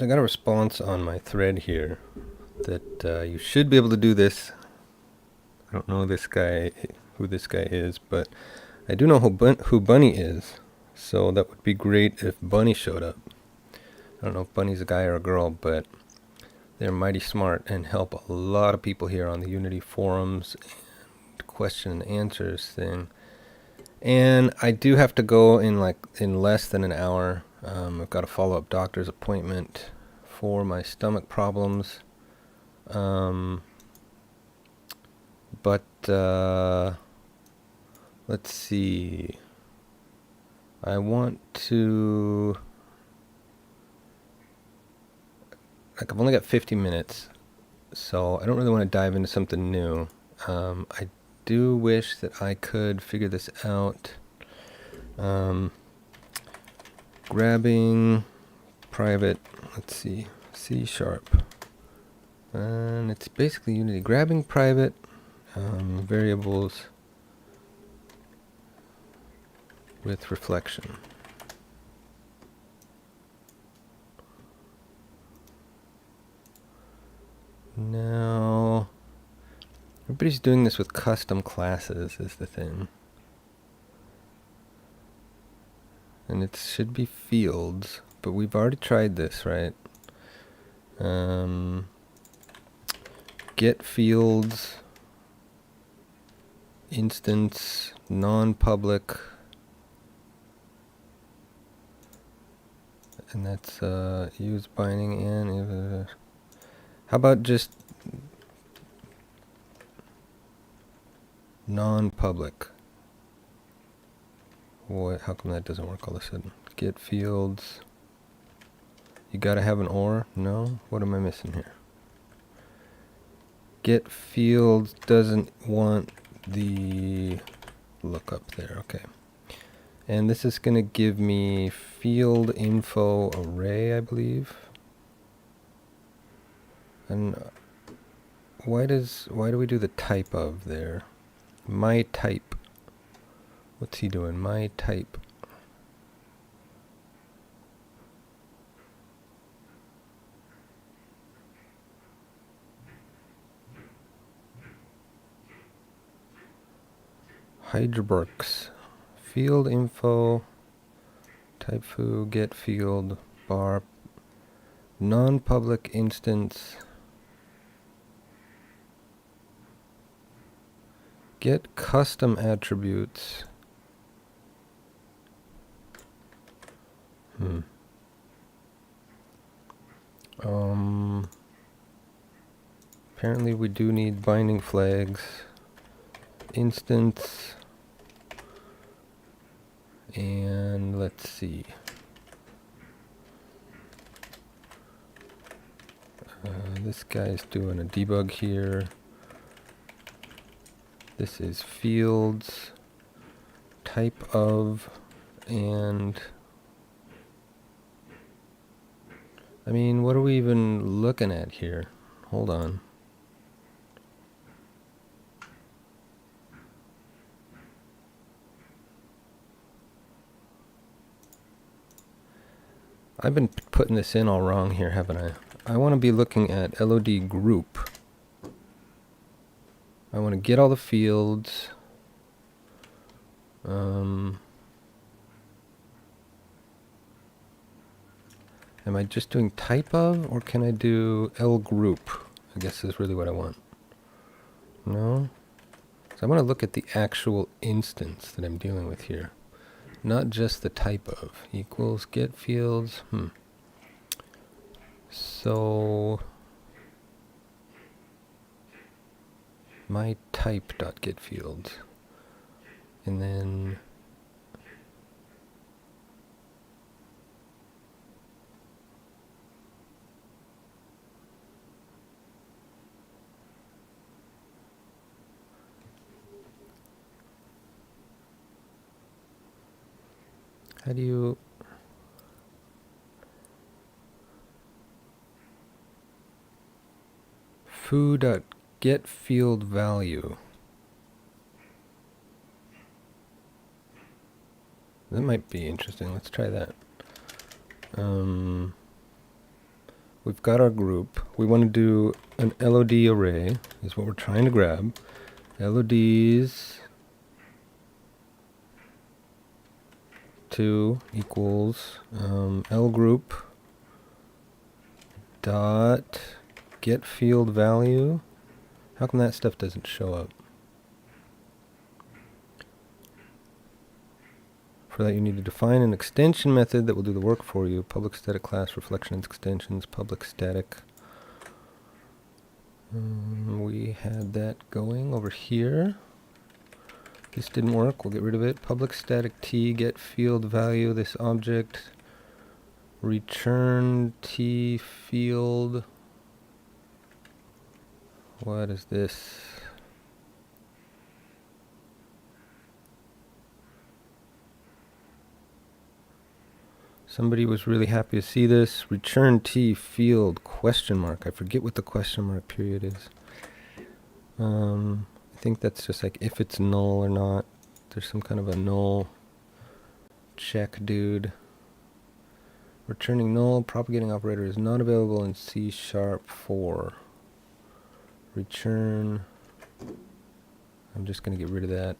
I got a response on my thread here that you should be able to do this. I don't know who this guy is, but I do know who Bunny is. So that would be great if Bunny showed up. I don't know if Bunny's a guy or a girl, but they're mighty smart and help a lot of people here on the Unity forums and question and answers thing. And I do have to go in less than an hour. I've got a follow-up doctor's appointment for my stomach problems. But let's see. I want to... I've only got 50 minutes, so I don't really want to dive into something new. I do wish that I could figure this out. Grabbing private, let's see, C#. And it's basically Unity. Grabbing private variables with reflection. Now, everybody's doing this with custom classes is the thing. And it should be fields, but we've already tried this, right? Get fields, instance, non-public, and that's use binding and how about just non-public? What? How come that doesn't work all of a sudden? Get fields. You gotta have an or? No? What am I missing here? Get fields doesn't want the lookup there. Okay. And this is gonna give me field info array, I believe. And why do we do the type of there? My type. What's he doing? My type. Hydrobrooks. Field info. Type foo. Get field. Bar. Non-public instance. Get custom attributes. Apparently we do need binding flags. Instance. And let's see. This guy's doing a debug here. This is fields, type of, and I mean, what are we even looking at here? Hold on. I've been putting this in all wrong here, haven't I? I want to be looking at LOD group. I want to get all the fields. Am I just doing type of, or can I do L group? I guess is really what I want. No? So I want to look at the actual instance that I'm dealing with here. Not just the type of. Equals get fields. So my type dot get fields. And then how do you foo.get field value? That might be interesting. Let's try that. we've got our group. We want to do an LOD array, is what we're trying to grab. LODs 2 equals L group dot get field value. How come that stuff doesn't show up? For that, you need to define an extension method that will do the work for you. Public static class, reflection extensions, public static. We had that going over here. This didn't work. We'll get rid of it. Public static t get field value. This object return t field. What is this? Somebody was really happy to see this. Return t field question mark. I forget what the question mark period is. I think that's just like if it's null or not. There's some kind of a null check, dude. Returning null propagating operator is not available in C#4. Return. I'm just going to get rid of that.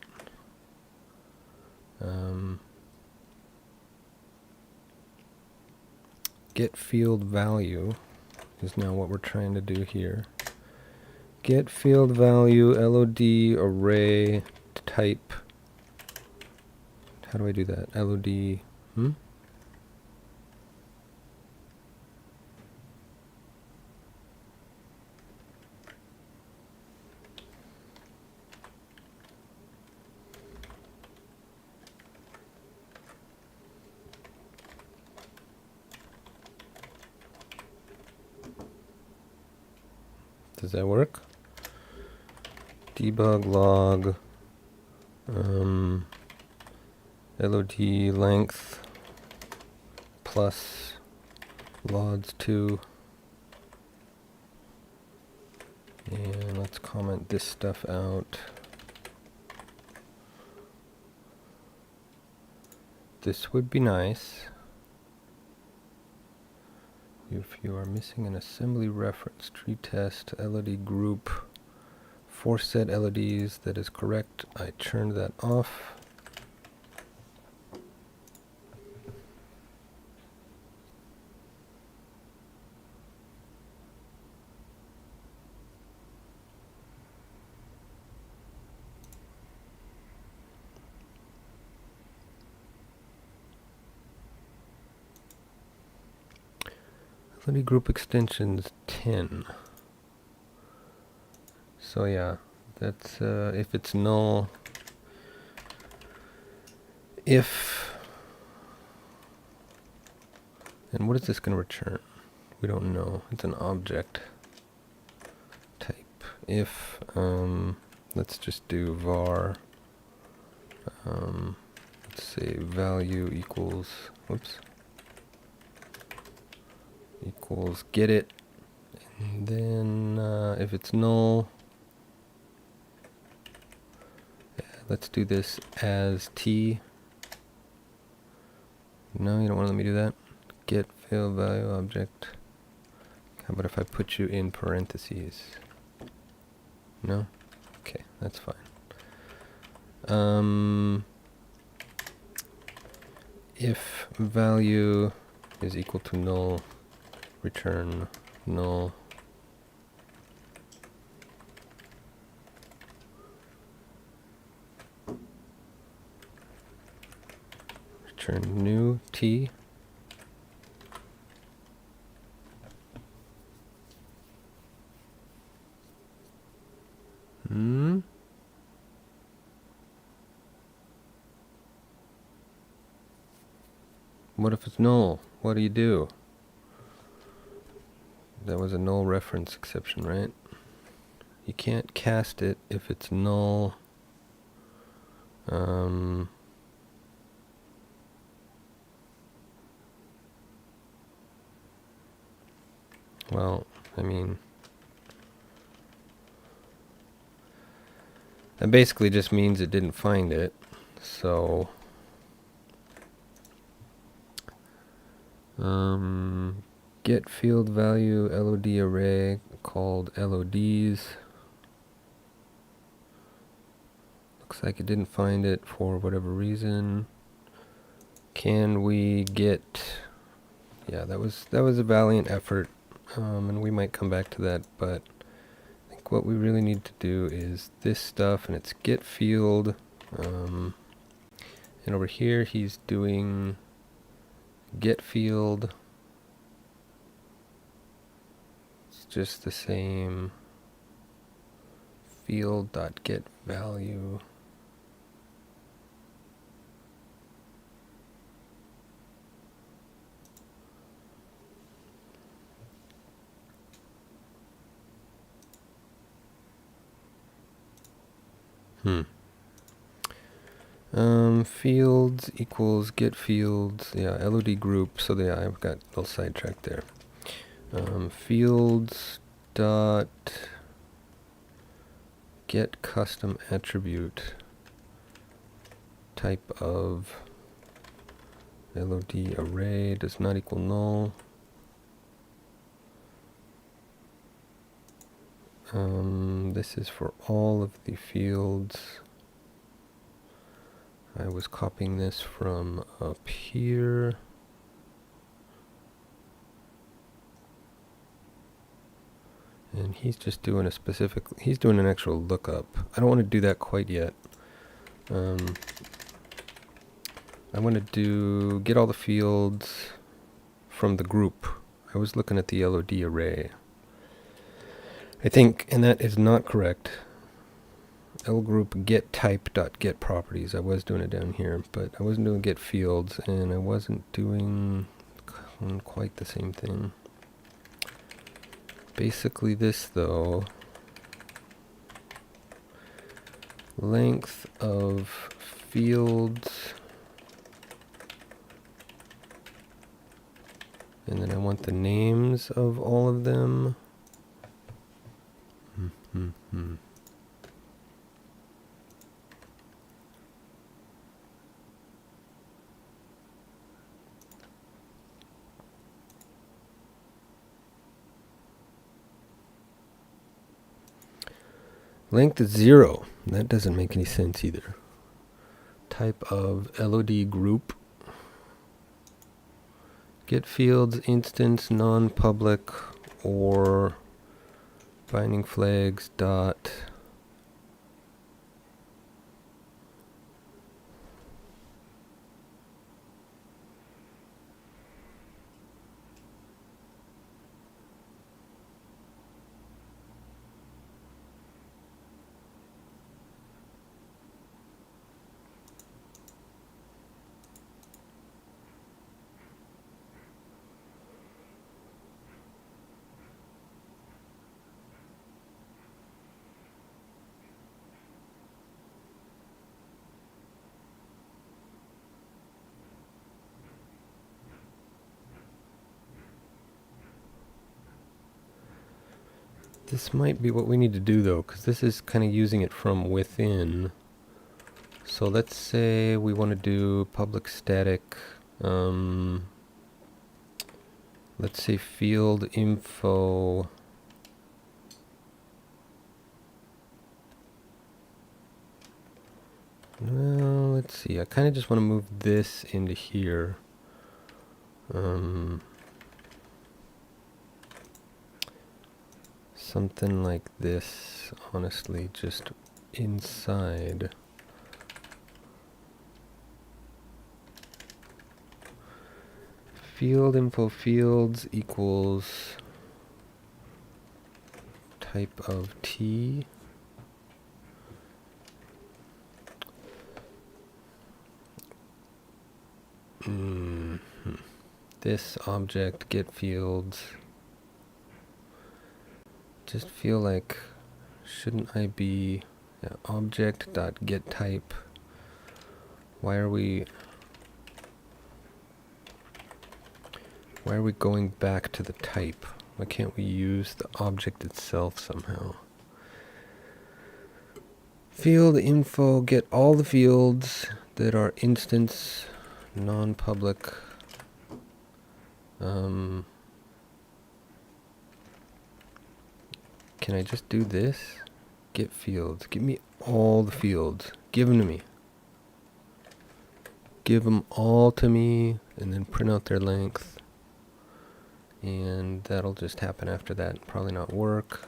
Get field value is now what we're trying to do here. Get field value LOD array type. How do I do that? LOD. Does that work? Debug log LOD length plus LODS2, and let's comment this stuff out. This would be nice. If you are missing an assembly reference, tree test, LOD group, for set LODs, that is correct. I turned that off. LOD group extensions 10. So yeah, that's if it's null. If, and what is this going to return? We don't know. It's an object type. If, let's just do var, let's say value equals, whoops, equals get it, and then if it's null, let's do this as t. No, you don't want to let me do that. Get field value object. How about if I put you in parentheses? No? Okay, that's fine. If value is equal to null, return null. Return new t. What if it's null? What do you do? That was a null reference exception, right? You can't cast it if it's null. Well, I mean, that basically just means it didn't find it. So, get field value LOD array called LODs. Looks like it didn't find it for whatever reason. Can we get... Yeah, that was a valiant effort, and we might come back to that, but I think what we really need to do is this stuff, and it's get field, and over here he's doing get field. It's just the same field.get value. Fields equals get fields. Yeah, LOD group. So yeah, I've got a little sidetracked there. Fields dot get custom attribute type of LOD array does not equal null. This is for all of the fields. I was copying this from up here. And he's just doing a specific, he's doing an actual lookup. I don't want to do that quite yet. I want to get all the fields from the group. I was looking at the LOD array. I think, and that is not correct. L group get type dot get properties. I was doing it down here, but I wasn't doing get fields, and I wasn't doing quite the same thing. Basically this though, length of fields, and then I want the names of all of them. Length is 0. That doesn't make any sense either. Type of LOD group. Get fields instance non-public or binding flags dot This might be what we need to do though, because this is kind of using it from within. So let's say we want to do public static, let's say field info. Well, let's see, I kind of just want to move this into here. Something like this, honestly, just inside. Field info fields equals type of T. This object get fields. Just feel like, shouldn't I be object dot get type? Why are we going back to the type? Why can't we use the object itself somehow? Field info, get all the fields that are instance non-public. Can I just do this? Get fields. Give me all the fields. Give them to me. Give them all to me, and then print out their length. And that'll just happen after that. Probably not work.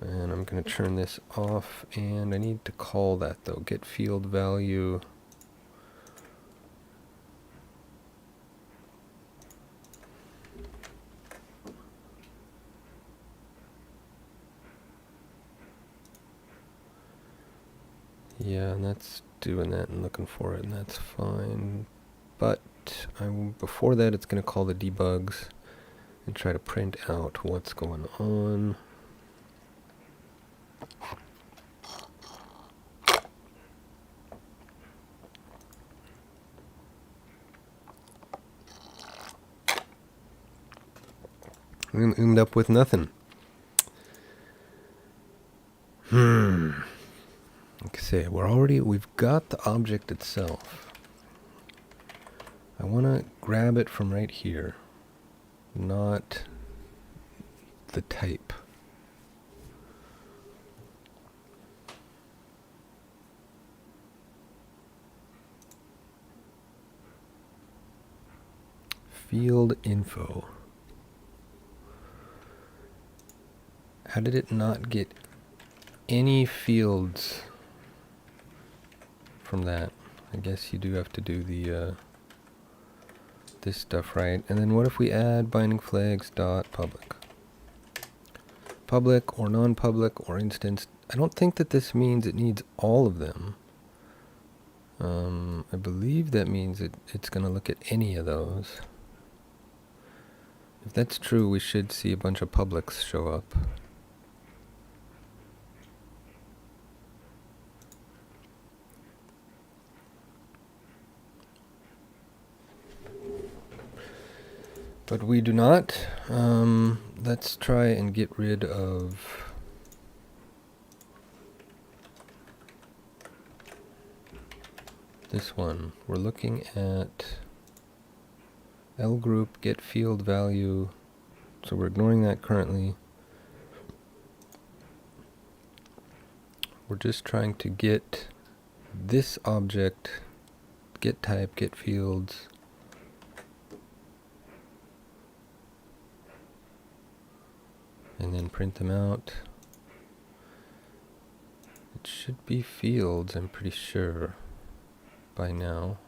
And I'm going to turn this off, and I need to call that though. Get field value. Yeah, and that's doing that and looking for it, and that's fine. But before that, it's going to call the debugs and try to print out what's going on. We end up with nothing. Like I say, we've got the object itself. I want to grab it from right here, not the type. Field info. How did it not get any fields from that? I guess you do have to do the this stuff right. And then what if we add binding flags dot public? Public or non-public or instance. I don't think that this means it needs all of them. I believe that means it's going to look at any of those. If that's true, we should see a bunch of publics show up. But we do not. Let's try and get rid of this one. We're looking at L group get field value. So we're ignoring that currently. We're just trying to get this object, get type, get fields. And then print them out. It should be fields, I'm pretty sure, by now.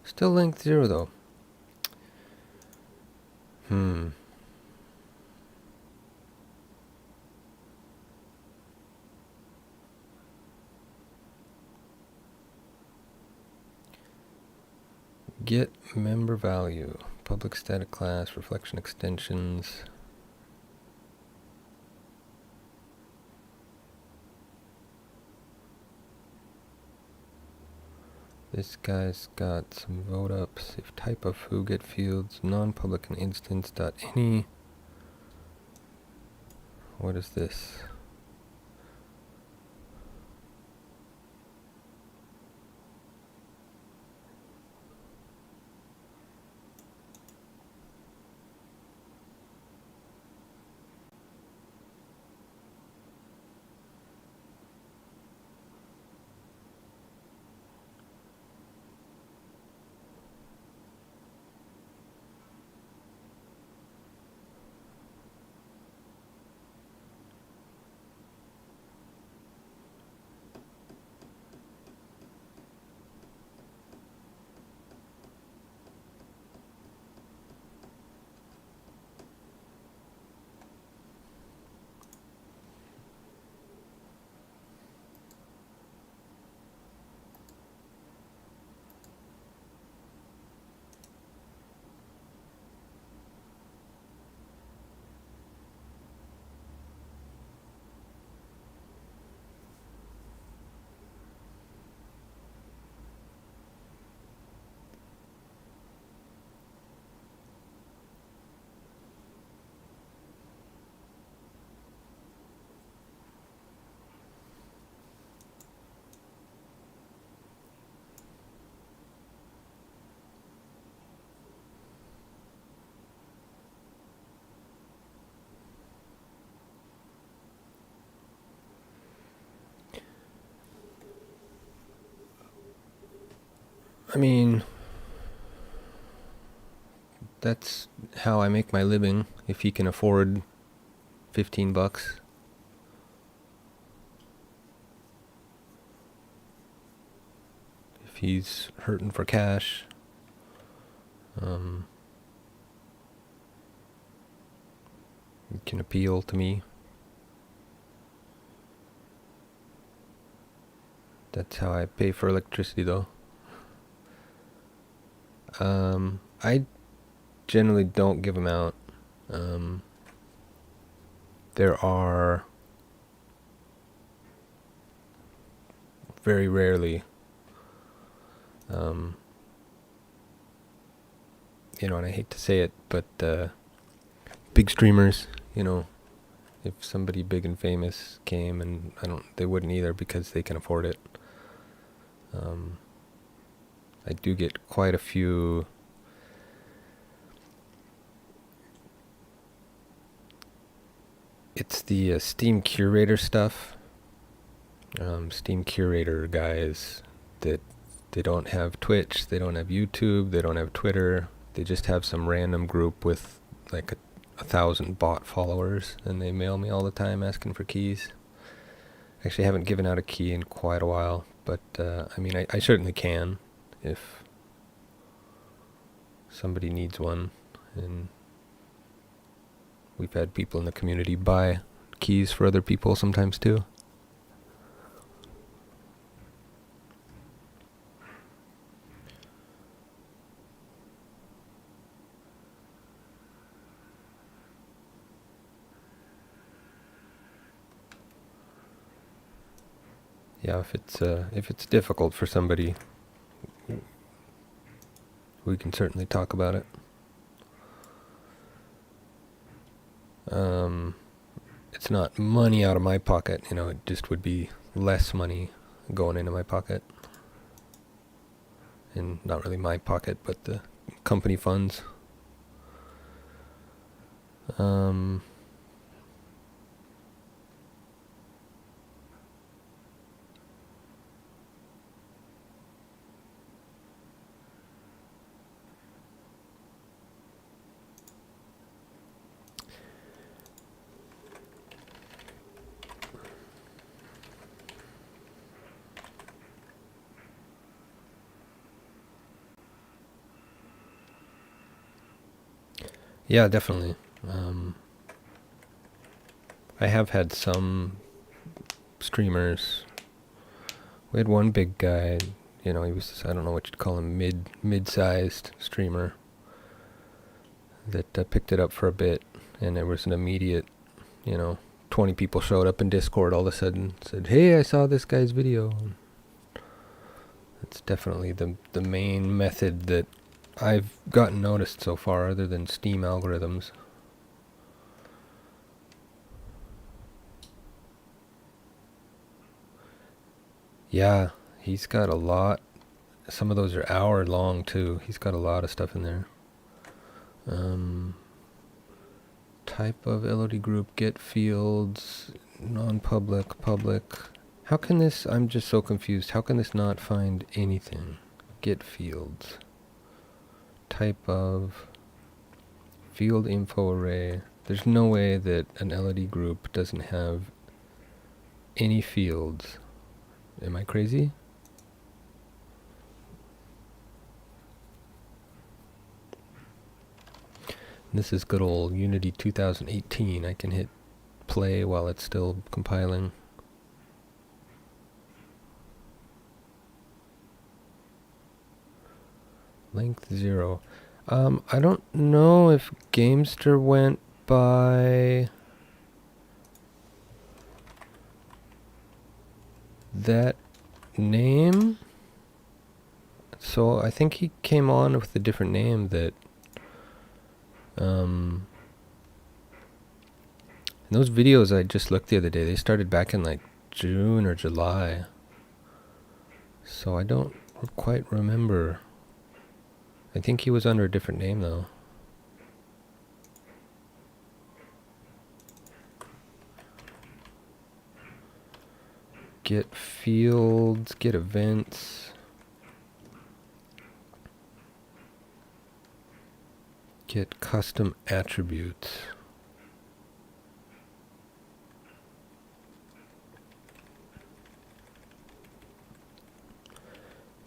Still length 0 though. Get member value. Public static class, reflection extensions. This guy's got some vote ups. If type of who get fields, non-public and instance dot any. What is this? I mean, that's how I make my living. If he can afford $15, if he's hurting for cash, he can appeal to me. That's how I pay for electricity, though. I generally don't give them out. There are very rarely, and I hate to say it, but big streamers, if somebody big and famous came, and they wouldn't either because they can afford it. I do get quite a few it's the Steam Curator stuff. Steam Curator guys that they don't have Twitch, they don't have YouTube, they don't have Twitter. They just have some random group with like 1,000 bot followers, and they mail me all the time asking for keys. Actually, I haven't given out a key in quite a while, but I certainly can if somebody needs one. And we've had people in the community buy keys for other people sometimes too. Yeah, if it's difficult for somebody, we can certainly talk about it. It's not money out of my pocket, it just would be less money going into my pocket. And not really my pocket, but the company funds. Yeah, definitely. I have had some streamers. We had one big guy, he was, I don't know what you'd call him, mid-sized streamer that picked it up for a bit, and there was an immediate, 20 people showed up in Discord all of a sudden, said, "Hey, I saw this guy's video." It's definitely the main method that I've gotten noticed so far, other than Steam algorithms. Yeah, he's got a lot. Some of those are hour long too. He's got a lot of stuff in there. Type of LOD group, get fields, non-public, public. How can this, I'm just so confused. How can this not find anything? Get fields. Type of field info array. There's no way that an LOD group doesn't have any fields. Am I crazy? This is good old Unity 2018. I can hit play while it's still compiling. Length 0. I don't know if Gamester went by that name. So I think he came on with a different name that and those videos I just looked the other day, they started back in like June or July. So I don't quite remember. I think he was under a different name though. Get fields, get events. Get custom attributes.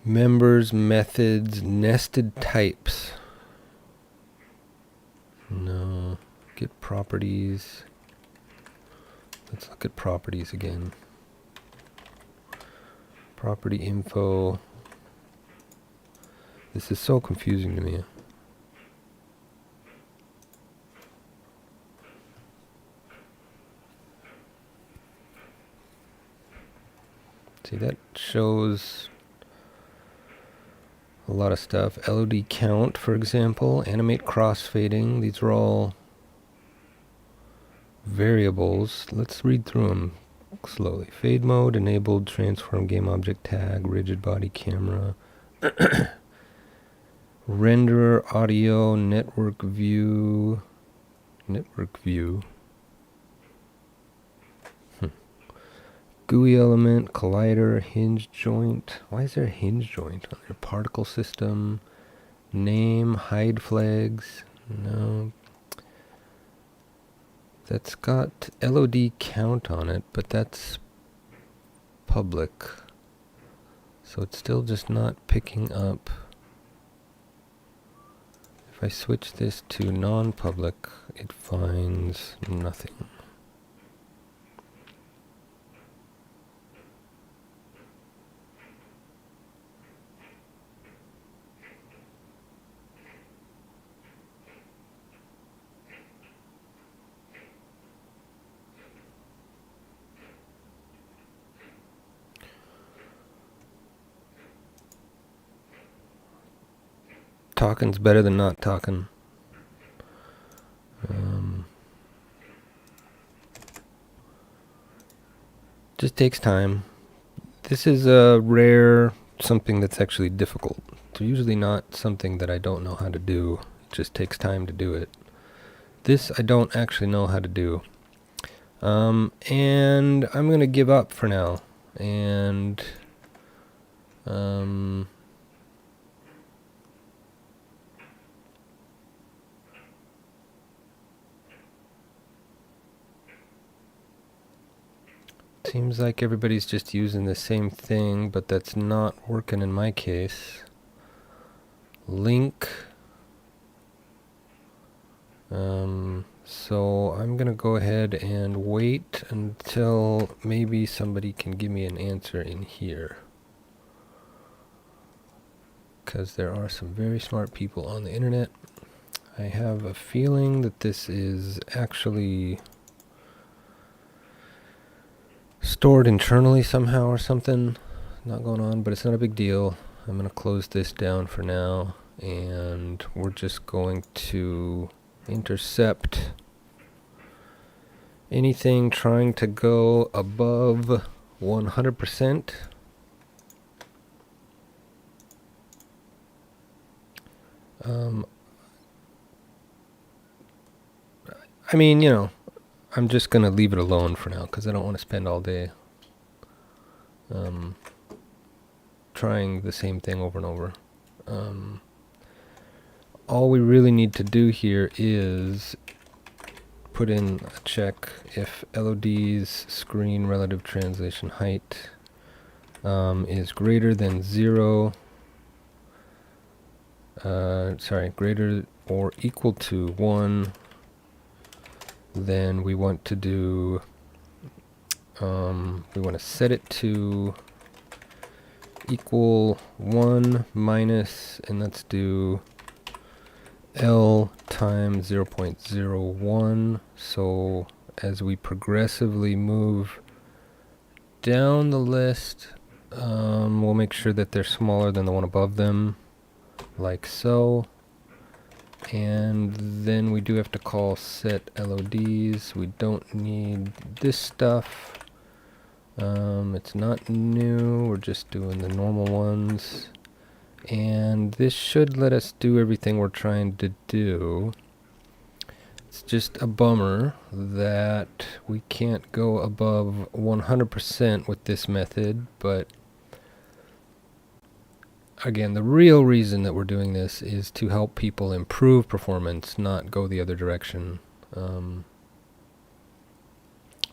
Members, methods, nested types. No. Get properties. Let's look at properties again. Property info. This is so confusing to me. See, that shows a lot of stuff. LOD count, for example. Animate crossfading. These are all variables. Let's read through them slowly. Fade mode, enabled, transform game object tag, rigid body camera. Renderer, audio, network view. GUI element, collider, hinge joint. Why is there a hinge joint on there? Particle system, name, hide flags. No. That's got LOD count on it, but that's public. So it's still just not picking up. If I switch this to non-public, it finds nothing. Talking's better than not talking. Just takes time. This is a rare something that's actually difficult. It's usually not something that I don't know how to do. It just takes time to do it. This I don't actually know how to do. And I'm going to give up for now. And seems like everybody's just using the same thing, but that's not working in my case. Link. So I'm going to go ahead and wait until maybe somebody can give me an answer in here. Because there are some very smart people on the internet. I have a feeling that this is actually stored internally somehow or something. Not going on, but it's not a big deal. I'm going to close this down for now, and we're just going to intercept anything trying to go above 100%. I mean, you know, I'm just going to leave it alone for now because I don't want to spend all day trying the same thing over and over. All we really need to do here is put in a check if LOD's screen relative translation height is greater than 0, greater or equal to 1, then we want to do, we want to set it to equal 1 minus, and let's do L times 0.01. So as we progressively move down the list, we'll make sure that they're smaller than the one above them, like so. And then we do have to call set LODs. We don't need this stuff. It's not new. We're just doing the normal ones. And this should let us do everything we're trying to do. It's just a bummer that we can't go above 100% with this method, but again, the real reason that we're doing this is to help people improve performance, not go the other direction.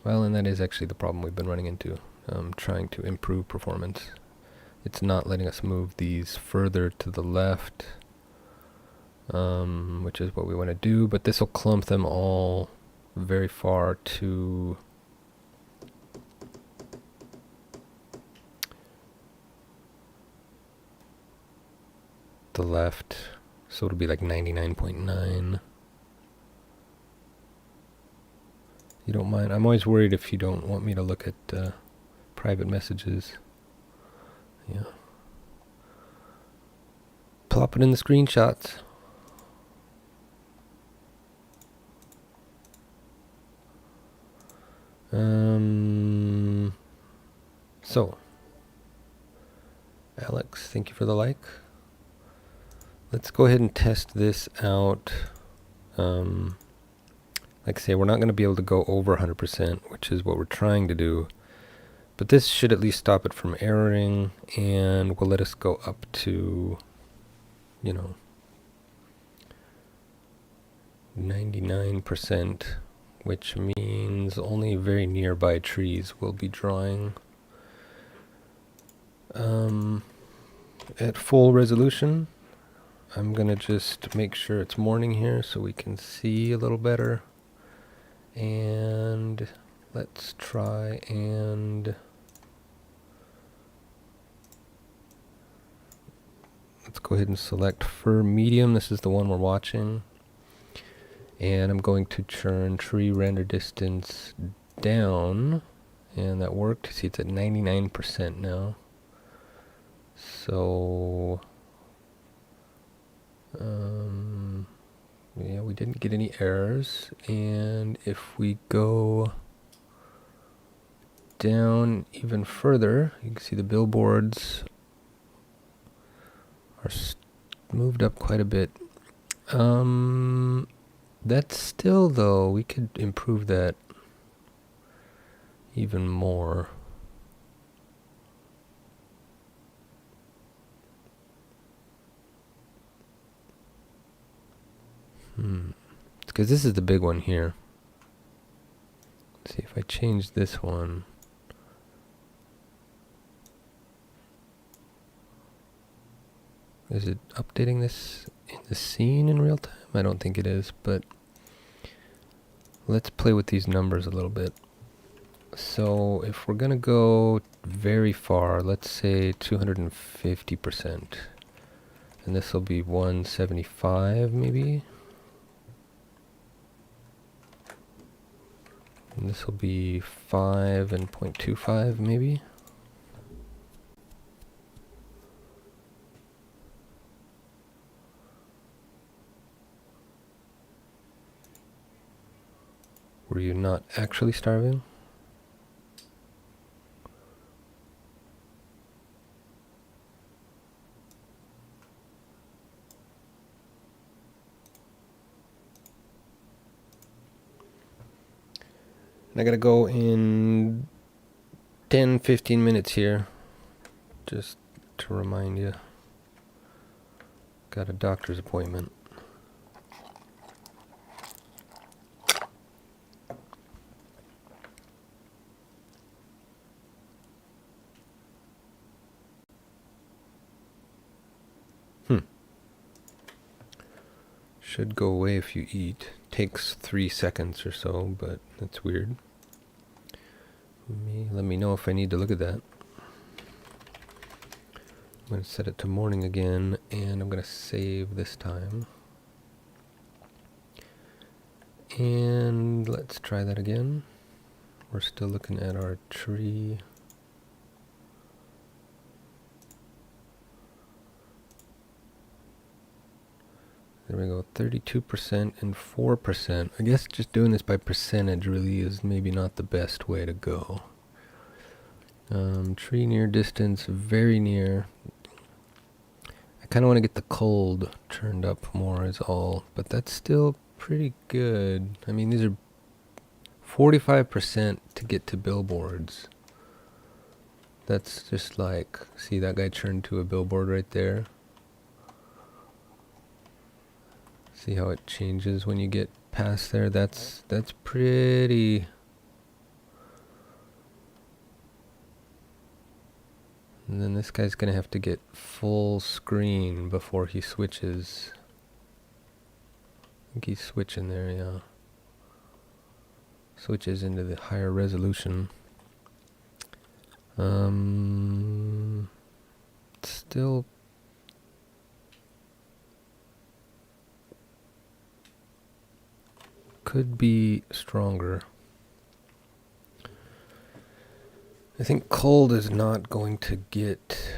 Well, and that is actually the problem we've been running into, trying to improve performance. It's not letting us move these further to the left, which is what we want to do, but this will clump them all very far to the left, so it'll be like 99.9. You don't mind? I'm always worried if you don't want me to look at private messages. Yeah. Plop it in the screenshots. So, Alex, thank you for the like. Let's go ahead and test this out. Like I say, we're not going to be able to go over 100%, which is what we're trying to do. But this should at least stop it from erroring, and will let us go up to, 99%, which means only very nearby trees will be drawing. At full resolution, I'm going to just make sure it's morning here so we can see a little better. And let's try and let's go ahead and select fur medium. This is the one we're watching. And I'm going to turn tree render distance down. And that worked. See, it's at 99% now. So, yeah, we didn't get any errors. And if we go down even further, you can see the billboards are moved up quite a bit. That's still, though, we could improve that even more. Because this is the big one here. Let's see if I change this one. Is it updating this in the scene in real time? I don't think it is, but let's play with these numbers a little bit. So if we're going to go very far, let's say 250%, and this will be 175 maybe. And this will be 5 and 0.25 maybe. Were you not actually starving? And I gotta go in 10-15 minutes here, just to remind you. Got a doctor's appointment. Should go away if you eat. Takes 3 seconds or so, but that's weird. Let me know if I need to look at that. I'm going to set it to morning again, and I'm going to save this time. And let's try that again. We're still looking at our tree. There we go, 32% and 4%. I guess just doing this by percentage really is maybe not the best way to go. Tree near distance, very near. I kind of want to get the cold turned up more is all, but that's still pretty good. I mean, these are 45% to get to billboards. That's just like, see that guy turned to a billboard right there? See how it changes when you get past there? That's pretty... And then this guy's gonna have to get full screen before he switches. I think he's switching there, yeah. Switches into the higher resolution. Still could be stronger. I think cold is not going to get...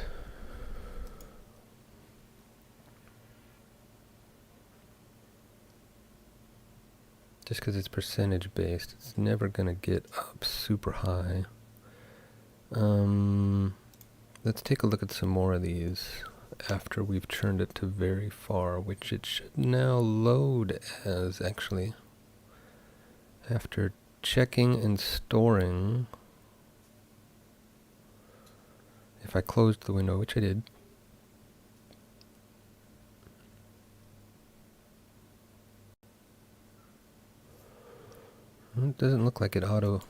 Just because it's percentage based, it's never going to get up super high. Let's take a look at some more of these after we've turned it to very far, which it should now load as, actually. After checking and storing, if I closed the window, which I did, it doesn't look like it auto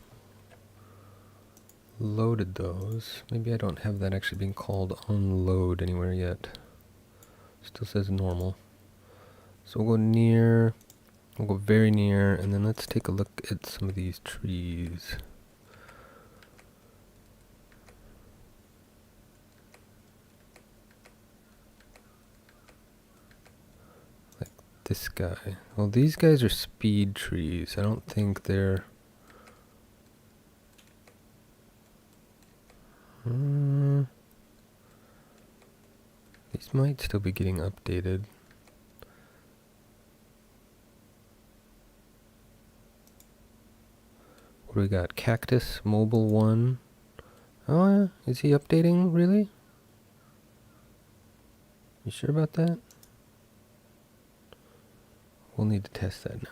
loaded those. Maybe I don't have that actually being called unload anywhere yet. Still says normal. So we'll go near, we'll go very near, and then let's take a look at some of these trees. Like this guy. Well, these guys are speed trees. I don't think they're... These might still be getting updated. What do we got? Cactus, Mobile 1. Oh yeah, is he updating, really? You sure about that? We'll need to test that now.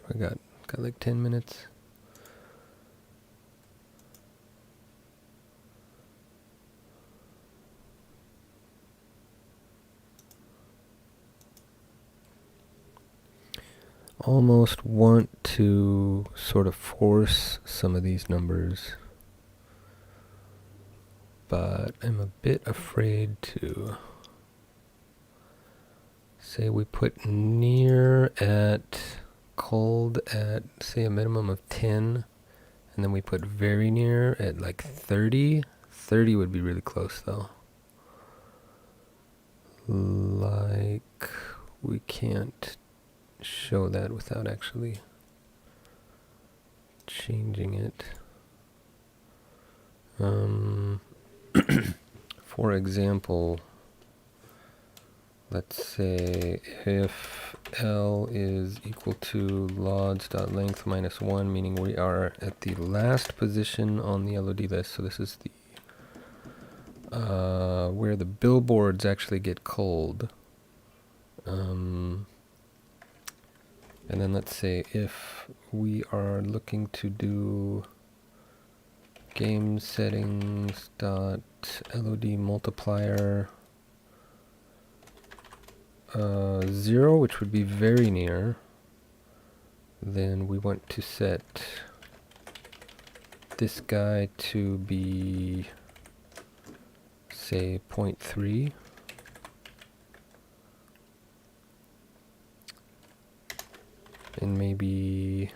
I got like 10 minutes. Almost want to sort of force some of these numbers, but I'm a bit afraid to. Say we put near at cold at, say, a minimum of 10, and then we put very near at like 30. 30 would be really close though. Like, we can't show that without actually changing it. For example, let's say if L is equal to lods.length minus 1, meaning we are at the last position on the LOD list. So this is the where the billboards actually get culled. And then let's say if we are looking to do game settings dot LOD multiplier 0, which would be very near, then we want to set this guy to be, say, 0.3. And maybe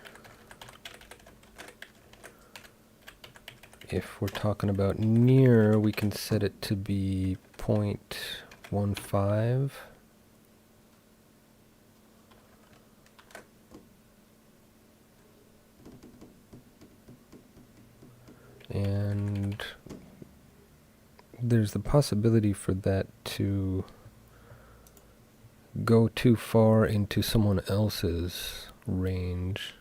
if we're talking about near, we can set it to be 0.15. And there's the possibility for that to go too far into someone else's range.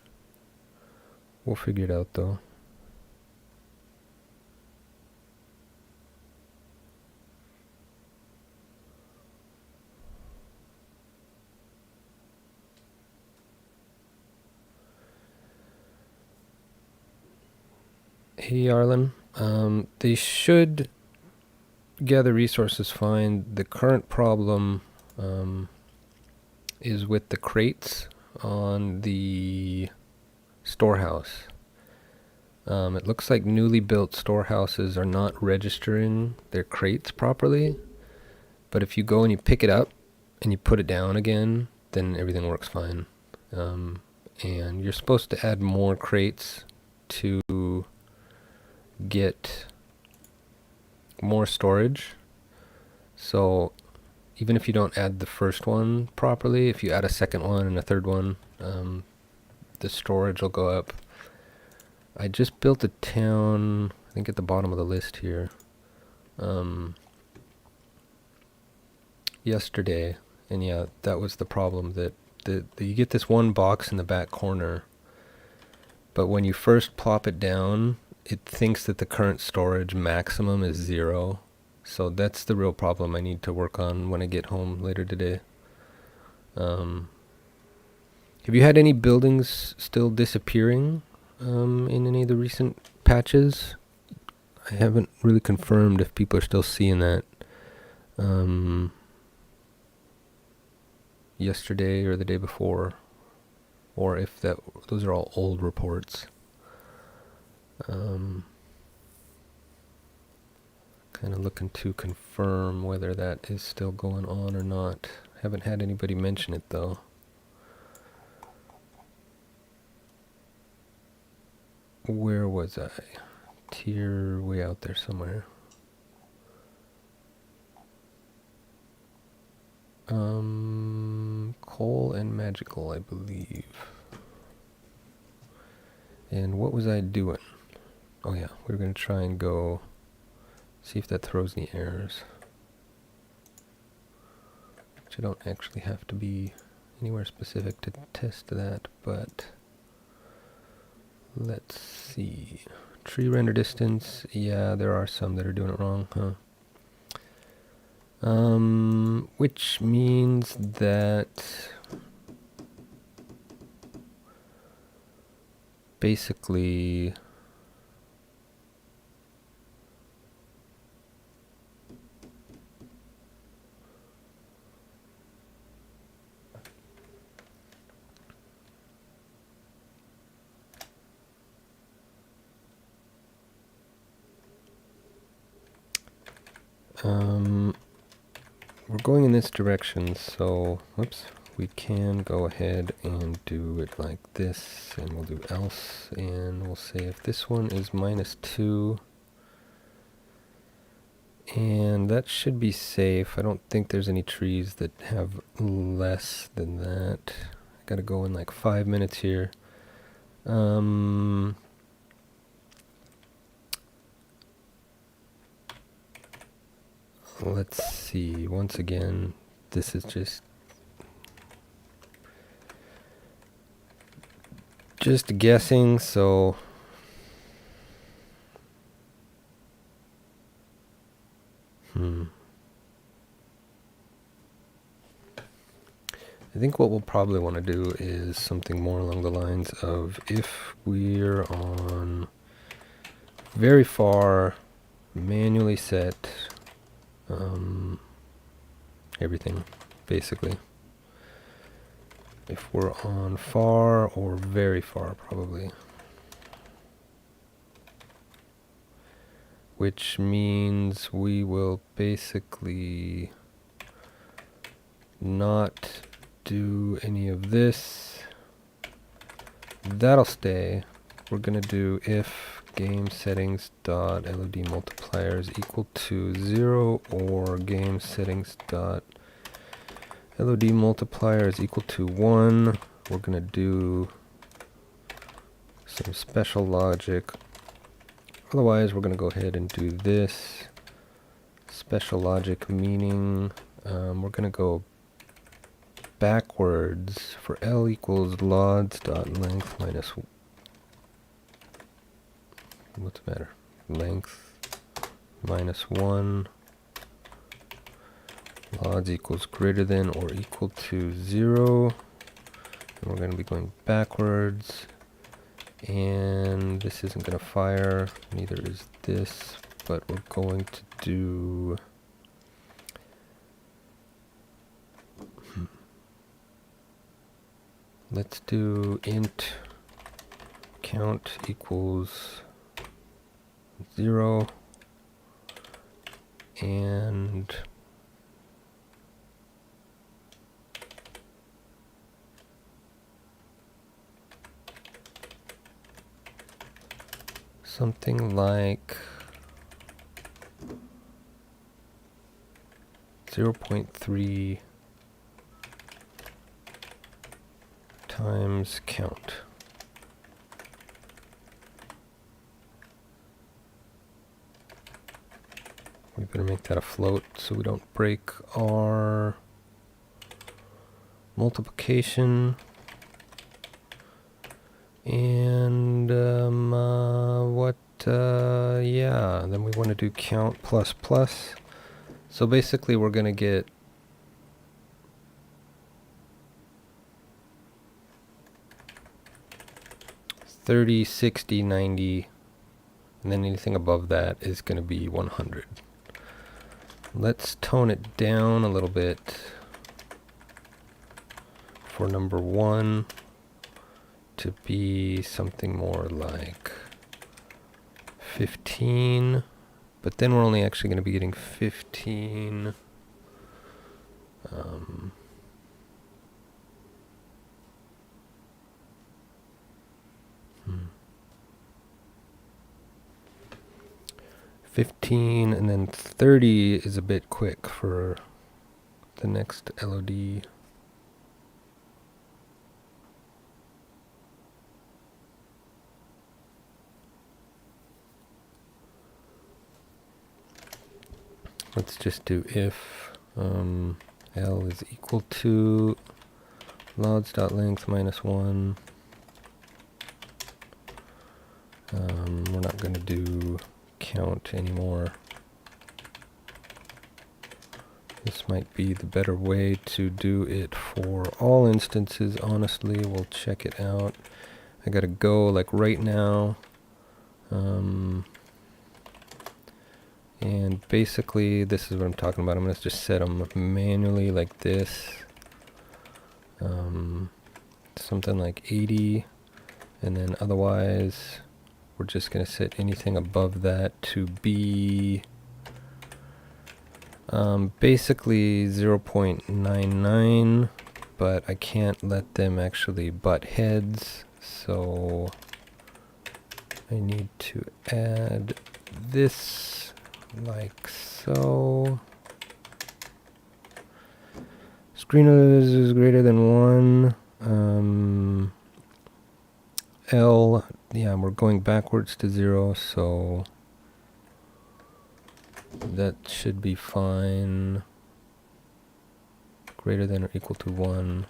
We'll figure it out though. Hey Arlen, they should gather resources fine. The current problem is with the crates on the storehouse. It looks like newly built storehouses are not registering their crates properly, but if you go and you pick it up and you put it down again, then everything works fine. And you're supposed to add more crates to get more storage. So even if you don't add the first one properly, if you add a second one and a third one, the storage will go up. I just built a town, I think at the bottom of the list here, yesterday, and yeah, that was the problem, that you get this one box in the back corner, but when you first plop it down, it thinks that the current storage maximum is 0. So that's the real problem I need to work on when I get home later today. Have you had any buildings still disappearing in any of the recent patches? I haven't really confirmed if people are still seeing that yesterday or the day before, or if those are all old reports. Kind of looking to confirm whether that is still going on or not. Haven't had anybody mention it though. Where was I? Tier way out there somewhere. Coal and magical, I believe. And what was I doing? Oh yeah, we were going to try and go see if that throws any errors. Which I don't actually have to be anywhere specific to test that, but let's see. Tree render distance, yeah, there are some that are doing it wrong, huh? Which means that basically we're going in this direction, so whoops, we can go ahead and do it like this, and we'll do else, and we'll say if this one is -2, and that should be safe. I don't think there's any trees that have less than that. I gotta go in like 5 minutes here. Let's see, once again, this is just guessing, so I think what we'll probably want to do is something more along the lines of, if we're on very far, manually set everything, basically. If we're on far or very far, probably. Which means we will basically not do any of this. That'll stay. We're gonna do if game settings dot LOD multiplier is equal to 0 or game settings dot LOD multiplier is equal to 1. We're gonna do some special logic. Otherwise, we're gonna go ahead and do this. Special logic meaning we're gonna go backwards for L equals lods dot length minus, what's the matter? Length minus 1. Lods equals greater than or equal to 0. And we're going to be going backwards. And this isn't going to fire. Neither is this. but we're going to do let's do int count equals 0 and something like 0.3 times count. We better make that a float so we don't break our multiplication. And yeah, then we want to do count plus plus. So basically we're going to get 30, 60, 90, and then anything above that is going to be 100. Let's tone it down a little bit for number 1 to be something more like 15, but then we're only actually going to be getting 15 15, and then 30 is a bit quick for the next LOD. Let's just do if L is equal to lods.length minus 1. We're not going to do count anymore. This might be the better way to do it for all instances. Honestly, we'll check it out. I gotta go like right now. And basically this is what I'm talking about. I'm gonna just set them manually like this. Something like 80, and then otherwise we're just going to set anything above that to be basically 0.99, but I can't let them actually butt heads, so I need to add this like so. Screen is greater than 1. L, yeah, we're going backwards to 0, so that should be fine. Greater than or equal to 1.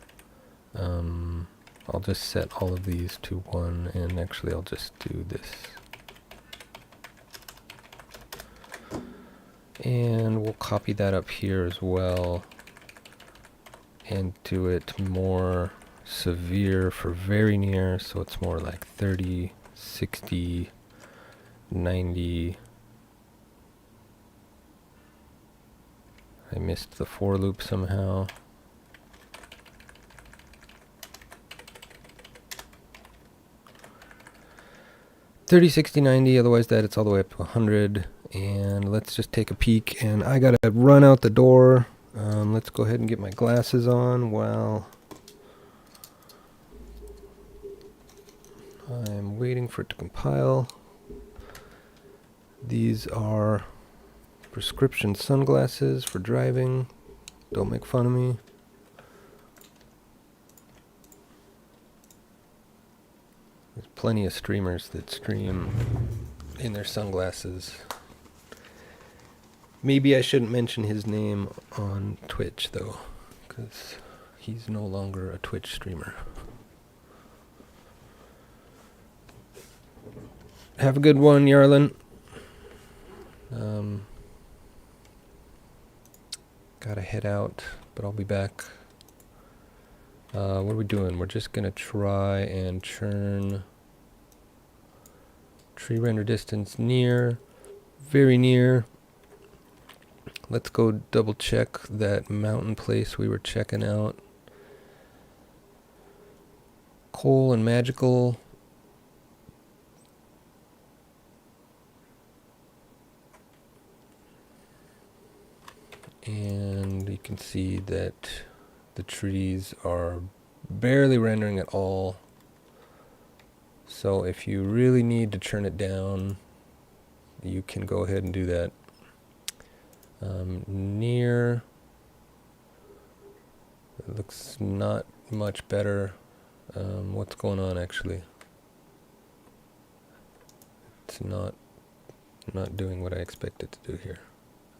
I'll just set all of these to 1, and actually I'll just do this. And we'll copy that up here as well and do it more severe for very near, so it's more like 30, 60, 90. I missed the for loop somehow. $30, 60, 90, otherwise that it's all the way up to 100. And let's just take a peek, and I gotta run out the door. Let's go ahead and get my glasses on while I'm waiting for it to compile. These are prescription sunglasses for driving. Don't make fun of me. There's plenty of streamers that stream in their sunglasses. Maybe I shouldn't mention his name on Twitch, though, because he's no longer a Twitch streamer. Have a good one, Yarlin. Gotta head out, but I'll be back. What are we doing? We're just gonna try and churn tree render distance near very near. Let's go double check that mountain place we were checking out. Coal and magical. And you can see that the trees are barely rendering at all. So if you really need to turn it down, you can go ahead and do that. Near, it looks not much better. What's going on actually? It's not doing what I expect it to do here.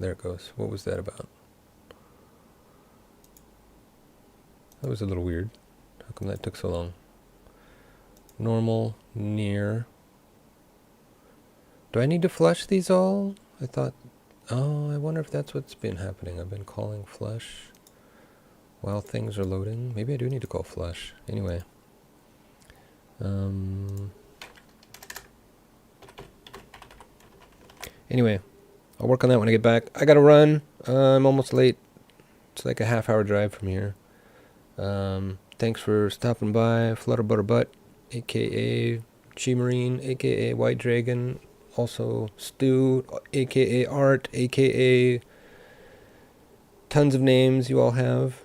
There it goes. What was that about? That was a little weird. How come that took so long? Normal, near. Do I need to flush these all? I thought, oh, I wonder if that's what's been happening. I've been calling flush while things are loading. Maybe I do need to call flush. Anyway. Anyway, I'll work on that when I get back. I gotta run. I'm almost late. It's like a half-hour drive from here. Thanks for stopping by, Flutterbutterbutt, aka Chi-Marine, aka White Dragon, also Stu, aka Art, aka tons of names you all have.